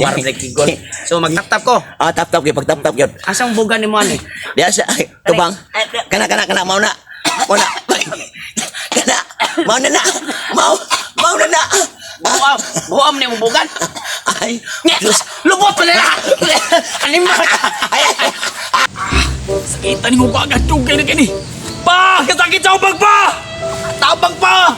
para sa kigol. So magtap-tap ko. Tap-tap gyud, pag-tap-tap gyud. Asang bugan nimo ani? Diya sa tubang. Kana mao na. Mao na. Kana mao na na. Mao na na. Buam ni mo bugan. Ay, Diyos, lubot pa nila. Anim ba? Ay. Sakitan mo ba agad tugay na kini? Pa! Kasakit sa ubag pa! Tabang pa!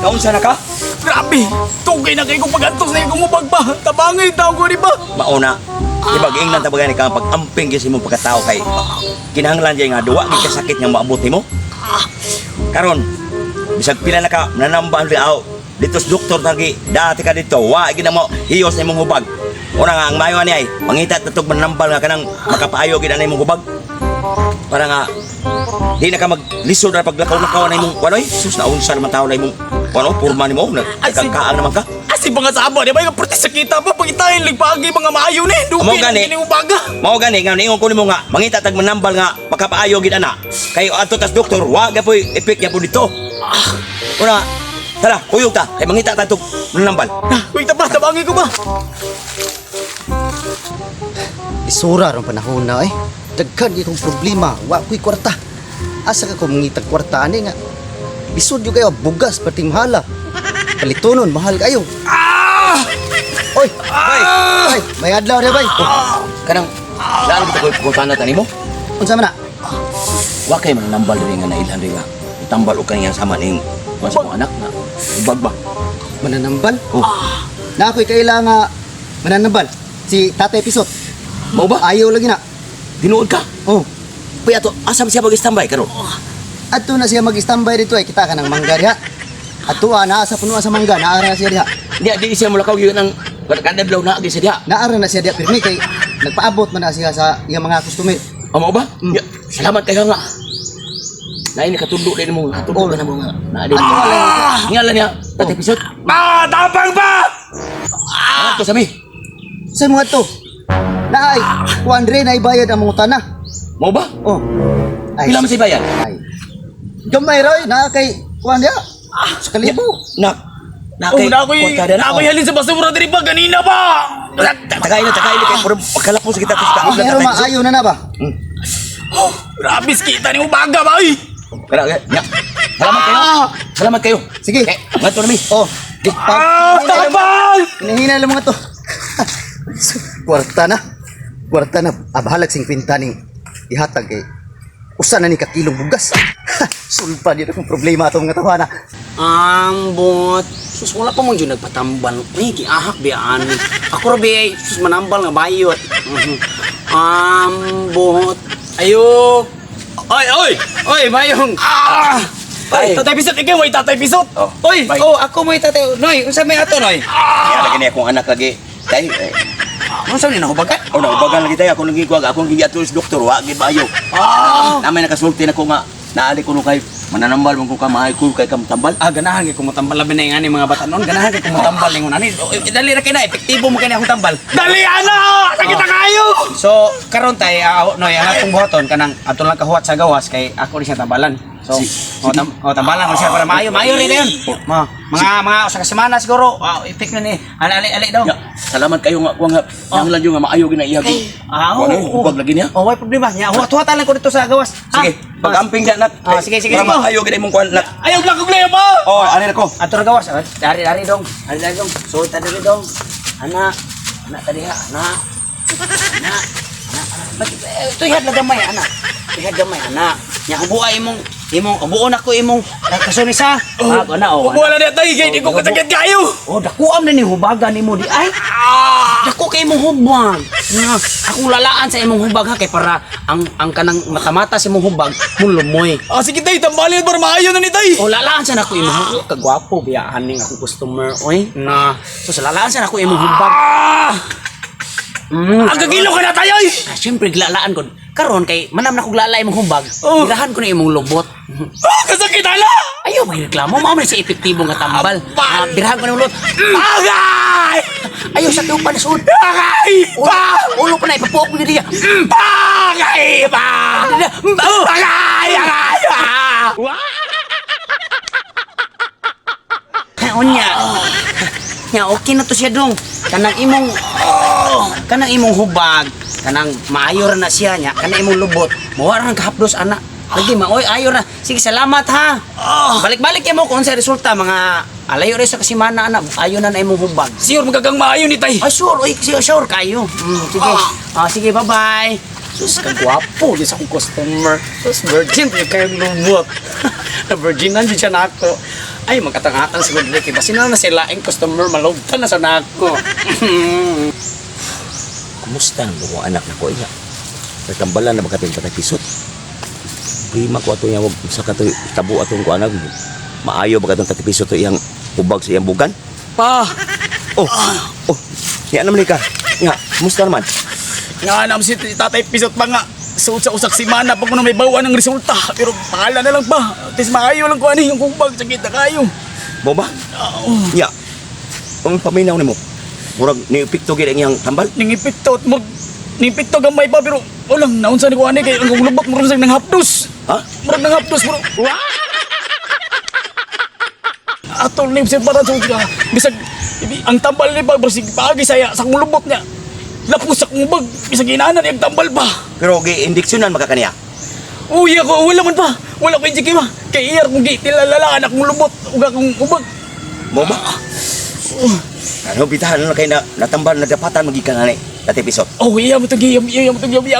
kaunsa na ka? Grabe! Tugay na kayo kung pag-antos na yung ubag pa! Tabangay tao ko, di ba? Mauna. Ibag-ingnan ta bagani ka pag-amping gyud sa imong pagkatao kay kinahanglan jay nga duwa gid kasakit nga maabot nimo. Karon bisag pila na ka nanambahan liaw dito sa doktor tagi dati ka dito wa gid na mo hiyos na imong hubag. Una nga ang mayo ani ay mangita tatog manambal nga kanang makapaayo gid na imong hubag. Para nga di na ka maglisod na paglakaw-lakaw na imong wanoy sus na unsa naman tao na imong wano purma nimo nagkakaang naman ka. Asi mga sabo, di ba yung protest sa kita pa? Pagitahin ligpagi mga maayo ni. Mao Dugay gani. na kini ubaga. Mao gani nga ningon ko nimo nga mangita tag manambal nga makapaayo gid ana. Kay adto tas doktor wa gapoy epek gyapon dito. Una tara kuyog ta kay mangita ta tog manambal. Wait pa, tabangay ko ba? Isura ron panahon na eh. Daghan gyud kong problema, wa ko'y kwarta. Asa ka ko mangitag kwarta ani nga. Bisod yung kayo bugas pati mahala. Palitonon mahal kayo. Oy, bay, may adlaw na bay. Kanang laan kita koy pagkutana ta nimo. Unsa man na? Wa kay manambal diri nga nailhan diri nga. Itambal og kaniya sama ning mas mo anak na ubag ba. Mananambal? Oh. Na ako'y kaila nga mananambal. Si Tatay Pisot. Mao ba? Ayaw lagi na. Tinuod ka. Oh, Pay ato asam siya mag-standby karon. adto na siya mag-standby dito ay kita ka ng mangga diha. Adto naa sa puno sa mangga, naara siya diha. Di siya mulakaw gyud nang kadadlaw na gyud siya diha. Naara na siya diha pirmi kay nagpaabot man na siya sa iyang mga customer. Mao ba? Ya, salamat kayo nga. Lain katundo din mo, katundo na mo nga. Na din. Ngalan niya, Tatay Pisot. Pa! Tabang pa! Ano to sami? Sa mga to. Naay, kuandre na ibayad ang mga utana. Mao ba? Oh. Pila man si bayan? Ay. Gamay raw na kay kuan dia. Sa kalibo. Nak. Oh, na ako'y halin sa basura diri pa ganina pa! Tagay na kay puro pagkalapos kita to sa Pero maayo na ba? Oh, grabe kita ni ubaga ba ay! Kaya, ya. Salamat kayo. Salamat kayo. Sige. Ngato na mi. Oh. Di Tabang! Hinahina lang mga to. Kwarta na. Kwarta na. Abahalag sing kwinta ning ihatag kay usa na ni kakilong bugas. Sulpa di akong problema atong nga tawana. Ang bot. Sus wala pa mo dyan nagpatambal. Ay, kiahak biyaan. Ako rabi ay sus manambal nga bayot. Bot. Ayok. Oy, mayong. Ay. Tatay Pisot, ikaw may Tatay Pisot! Oy, Bye. ako mo itatay. Noy, unsa may ato noy? Kaya lagi niya akong anak lagi. Kay, Unsa ni nahubagan? ubagan lagi tayo. Ako nang gikuwag. Ako nang gigiato sa doktor. Wa, gibayo. Namay nakasulti na ko nga. Naali ko nung kay mananambal mong kung kamahay ko kay kamutambal. Ganahan kay kumutambal labi na yung ani mga bata noon. Ganahan kay kumutambal ningon ani. Dali ra kay na epektibo mo kay na akong tambal. Dali ana! Sakita kayo! So karon tay noy ang atong buhaton kanang ato lang kahuwat sa gawas kay ako rin siya tambalan. So tambalan mo siya para maayo rin yun. Mga usa ka semana siguro. Ipik na ni. Ali daw. Ya, salamat kayo nga. Kuwang nga. Nanglan yung nga maayo ginaiyago. Ubag lagi niya. Oh, why problema? Nya huwat-huwatan lang ko dito sa gawas. Sige, pag-amping dyan nak. Sige. Para maayo ginay mong kuwan nak. Ayaw lang kong mo! Oh, ano na ko? Ato ra gawas. Dari dong. Dari dong. So tadi dong. Anak tadi ha, anak. Ito ihad na gamay anak. Ihad gamay anak. Nya ubuay imong ubuon ako imong kasunisa. Ana o. Wala na tayo, kaya di ko kasakit kayo! Oh, dakuam na ni hubagan nimo di ay. Dako kay imong hubag. Nga, akong lalaan sa imong hubag ha kay para ang kanang mata-mata sa imong hubag mulumoy. Sige tayo, tambalin para maayo na ni tayo! O lalaan sa nako imong hubag kagwapo biyaan ning akong customer oy. Na so sa lalaan sa nako imong hubag. Ang kagilo ka na tayo! Siyempre gilalaan ko. Karon kay manam na kog lala imong hubag. Ilahan ko na imong lubot. Kasakit ala! Ayaw may reklamo, mao man si epektibo nga tambal. Birahan ko na ulot. Agay! Ayaw sa tupan sud. Agay! Ulo pa na ipapuok mo diya. Agay! Agay! Unya. Nya okay na to siya dong. Kanang imong hubag, kanang maayo ra na siya nya, kanang imong lubot. Mawara ang kahapdos ana. Lagi maoy ayo na. Sige salamat ha. Balik-balik mo kung sa resulta mga alayo rin sa kasimana ana. Ayo na imong hubag. Sure magagang maayo ni tay. Ay sure, oy sure kayo. Sige. Sige bye-bye. Sus kagwapo di sa akong customer. Sus virgin di kayo lubot. Na virginan di siya nako. Ay magkatang-atang siguro dili kay basin na sila ang customer malugtan na sa nako. Kumusta ang mga anak na ko iya? Nagtambalan na bakating patay pisot. Prima ko ato yang sa kato tabo atong ko anak. Maayo ba katong tatipiso to iyang ubag sa iyang bugan? Pa, Oh. Yan naman ka. Nga, kumusta naman? nga nam si tatay pisot pa nga. Suot sa usak si mana pag mo na may bawa ng resulta. Pero pangalan na lang pa. Tis maayo lang ko ani yung kumbag sakit na kayo. Mo ba? Ya. Kung paminaw nimo. Murag ni pikto gid ang iyang tambal. Ningipikto gamay pa pero walang naunsa ni ko ani kay ang lubot mo sa nang hapdos. Ha? Murag nang hapdos bro. Atol ni sir para sa ka. Bisag ang tambal ni pa bersig pagi saya sa kong lubot niya. Lapos sa kong bag bisag inaanan ang tambal pa. Pero gi indiksyonan makakaniya. Uy ako wala man pa. Wala ko injiki ba. Kay iyar kung di tilalala anak mong lubot ug akong ubag. Mo ba? Ano bitahan na kay natambal na dapatan magikan ani. Dati pisot. Oh iya mo to giyam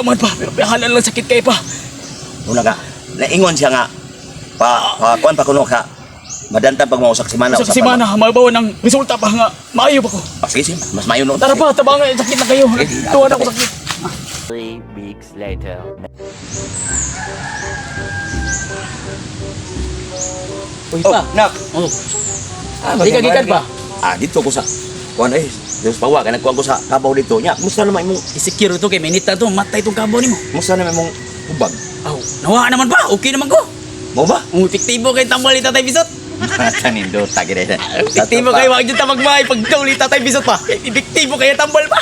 man pa. Pero pihalan lang sakit kay pa. Una ka. Naingon siya nga kuan pa kuno ka. Madantan pag mausak si mana Sa simana mabawa ng resulta pa nga maayo pa ko. Sige, mas mayo noon. Tara pa tabangan sakit na kayo. Tuwa na ko sakit. 3 weeks later. Uy Oh, nak. Oh. Di ka gikan pa. Dito ko sa kuan ay. Diyos pawa ka nagkuhan ko sa kabaw dito. Nya, musta naman imong Isikiro to kay minita to matay tong kabo nimo. musta naman imong ubag? Aw, nawa naman pa. Okay naman ko. Mo ba? Efektibo kay tambal ni Tatay Bisot. Tanindo tagire. Efektibo kay wag jud ta magmay pag daw ni Tatay Bisot pa. Efektibo kay tambal pa.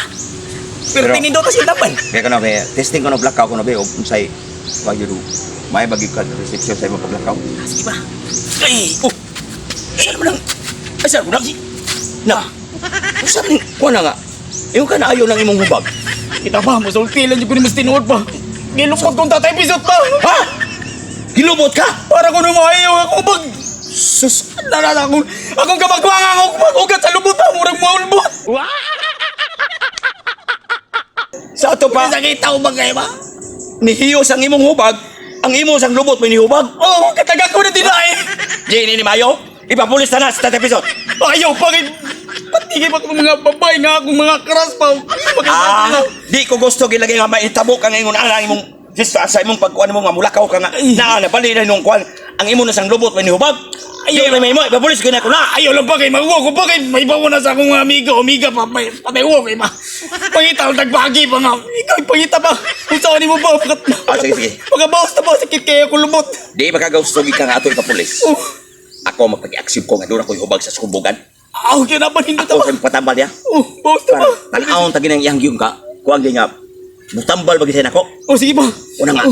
Pero Pero- tinindo to si tambal. Kaya ko na be testing ko no blackout ko no be unsay wag yun may bagi ka restriction sa imong blackout. Sige pa. Ay, oh. Ay sir, kunak. Na. Usa ni kuan na nga. Yung ka na ayaw ng imong hubag. Kita pa mo sultilan jud ko ni mas tinuod pa. Gilupot kong Tatay Bisot pa. Ha? Hilubot ka? Para ko na maayo ako bag. Sus, nalala akong kamagwang ako ugat sa lubot pa murag maulbot. Sa ato pa Sakit ako ba kayo ba? nihiyos ang imong hubag, ang imong sang lubot may nihubag. Oh, kataga ko na tinay. Di ni mayo. Ipapulis na sa episode. Ayaw pa rin. Patigay pa ko mga babae nga akong mga karas pa. Di ko gusto gilagay nga maitabo ka ngayon ana imong sa imong pagkuan mo nga mulakaw ka nga naa na bali na nung kuan ang imo na sang lubot may nihubag. Ayaw na may mo ipapulis ko na ko na. Ayaw lang pa kay maguwa ko pa kay may bawa na sa akong amiga pa may patayo kay ma. Pangita ang tagbagi pa nga. Ikaw pangita pa. Kung saan mo ba? Sige. Pagkabawas na ba sakit kaya ko lumot. Di makagagusto ka nga ato ipapulis. Oh. Ako mapag-accept ko nga doon ako hubag sa subugan. Aw, kinapan hindi Ako to. sa patambal niya. Oh, bawas na ba? Tanawon tagi nang iyang gyud ka. Kuang di nga mutambal bagi sa nako. Oh, sige ba? Una nga.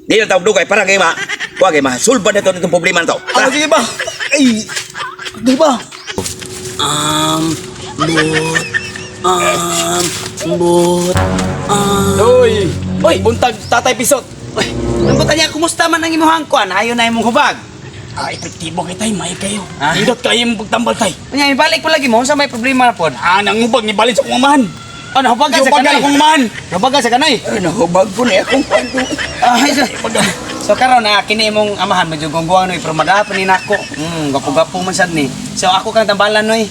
Di na tawag dugay para kay ma. Kuang kay ma sulban na to nitong problema na to. Ah, sige ba? Ay, di ba? Oy, buntag Tatay Bisot. Uy, ang buta niya, kumusta man ang imong hangkuan? Ayo na imong hubag. Epektibo kay tay, may kayo. Ah. Idot kayo yung pagtambal tay. Unya, ibalik pa lagi mo sa may problema na pod. Nangubag ni balik sa kong amahan. Oh, nahubagan sa Yung kanay. kong amahan. Nahubagan sa kanay. Nahubag po na akong kwento. Ay, so karon na kini imong amahan medyo gungguang noy pero madapa ni nako. Gapo-gapo man sad ni. So ako kang tambalan noy.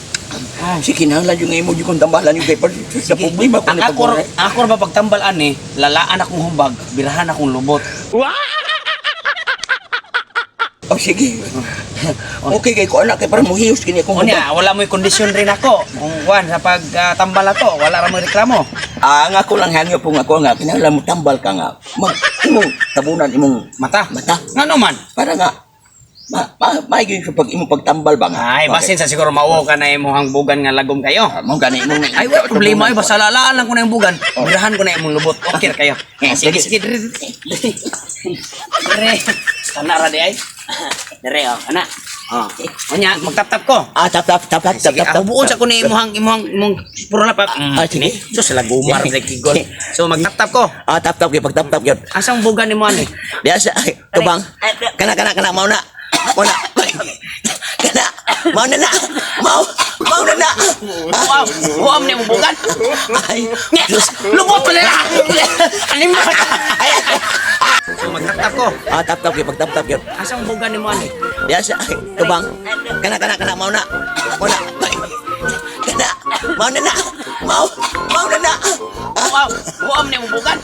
Sige na lang yung imo yung tambalan yung paper. Sa problema ko Ang ako ra ba pagtambal ani, lalaan akong hubag, birahan akong lubot. Oh sige. Okay kay ko anak kay para mohiyos kini akong hubag. Unya, wala mo'y kondisyon rin ako. Kung kuan sa pagtambal ato, wala ra mo reklamo. Nga ko lang hangyo po nga ko nga kinahanglan mo tambal ka nga. Imong tabunan imong Mata. mata Ngano man? para nga maigi sa pag imong pagtambal ba nga. Ay, basin sa siguro mao ka na imong hangbugan nga lagom kayo. Mo gani imong Ay, wala problema ay basta lalaan lang ko na yung bugan. Birahan ko na imong lubot. Okay ra kayo. Sige, sige, dire. Dire. Sana ra di ay. Dire oh, ana. Oh. Kanya magtap-tap ko. Sige, ako buon sa ko ni imong puro na pa. Sige. So sila gumar sa kigol. So magtap-tap ko. Tap yun, pag tap yun. Asang bugan nimo ani? Diya sa, tubang. Kana, mau na. Kana, mau na. Mau na. Buam ni mo bugan. Ay, Diyos, lubot pa nila. Anim mo. So magtap-tap ko. tap yun, pag tap yun. Asang bugan nimo ani? Diya sa, tubang. Kana, mau na. Kana, mau na. Mau na. Buam ni mo bugan.